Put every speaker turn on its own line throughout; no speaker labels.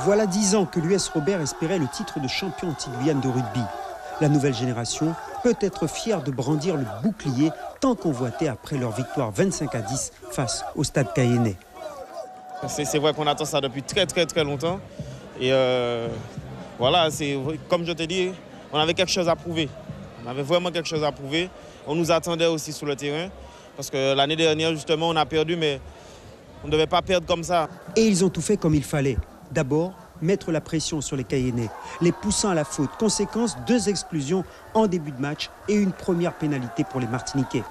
Voilà 10 ans que l'US Robert espérait le titre de champion anti-Guyane de rugby. La nouvelle génération peut être fière de brandir le bouclier tant convoité après leur victoire 25-10 face au Stade Cayennais.
C'est vrai qu'on attend ça depuis très longtemps. Et voilà, comme je te dis, on avait quelque chose à prouver. On avait vraiment quelque chose à prouver. On nous attendait aussi sur le terrain. Parce que l'année dernière, justement, on a perdu, mais on ne devait pas perdre comme ça.
Et ils ont tout fait comme il fallait. D'abord, mettre la pression sur les Cayennais, les poussant à la faute. Conséquence, 2 exclusions en début de match et une première pénalité pour les Martiniquais.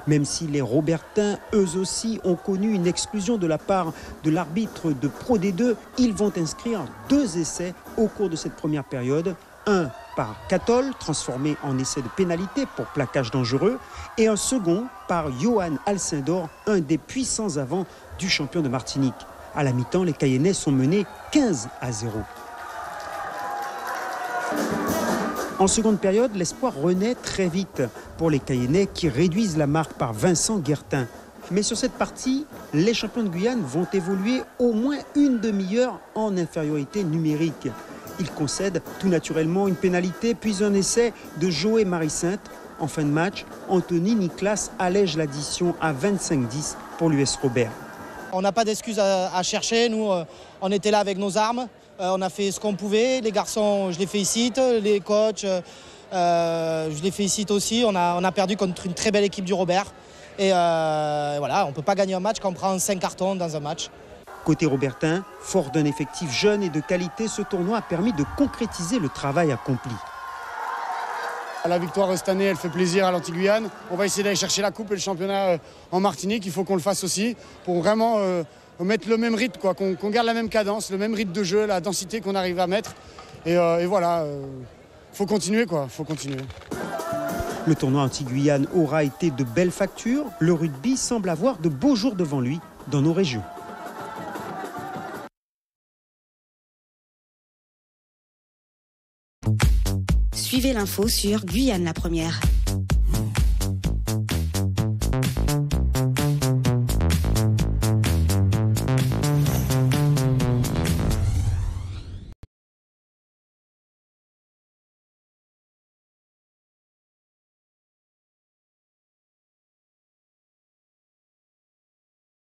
Même si les Robertins, eux aussi, ont connu une exclusion de la part de l'arbitre de Pro D2, ils vont inscrire 2 essais au cours de cette première période. Un par Catol, transformé en essai de pénalité pour plaquage dangereux, et un second par Johan Alcindor, un des puissants avants du champion de Martinique. À la mi-temps, les Cayennais sont menés 15-0. En seconde période, l'espoir renaît très vite pour les Cayennais qui réduisent la marque par Vincent Guertin. Mais sur cette partie, les champions de Guyane vont évoluer au moins une demi-heure en infériorité numérique. Ils concèdent tout naturellement une pénalité, puis un essai de Joé Marie-Sainte. En fin de match, Anthony Nicolas allège l'addition à 25-10 pour l'US Robert.
On n'a pas d'excuses à chercher, nous on était là avec nos armes, on a fait ce qu'on pouvait, les garçons je les félicite, les coachs je les félicite aussi, on a perdu contre une très belle équipe du Robert et voilà, on ne peut pas gagner un match quand on prend 5 cartons dans un match.
Côté Robertin, fort d'un effectif jeune et de qualité, ce tournoi a permis de concrétiser le travail accompli.
La victoire cette année, elle fait plaisir à l'Anti-Guyane. On va essayer d'aller chercher la coupe et le championnat en Martinique. Il faut qu'on le fasse aussi pour vraiment mettre le même rythme, quoi, qu'on garde la même cadence, le même rythme de jeu, la densité qu'on arrive à mettre. Et voilà, faut continuer, quoi, faut continuer.
Le tournoi Anti-Guyane aura été de belles factures. Le rugby semble avoir de beaux jours devant lui dans nos régions.
Suivez l'info sur Guyane la Première.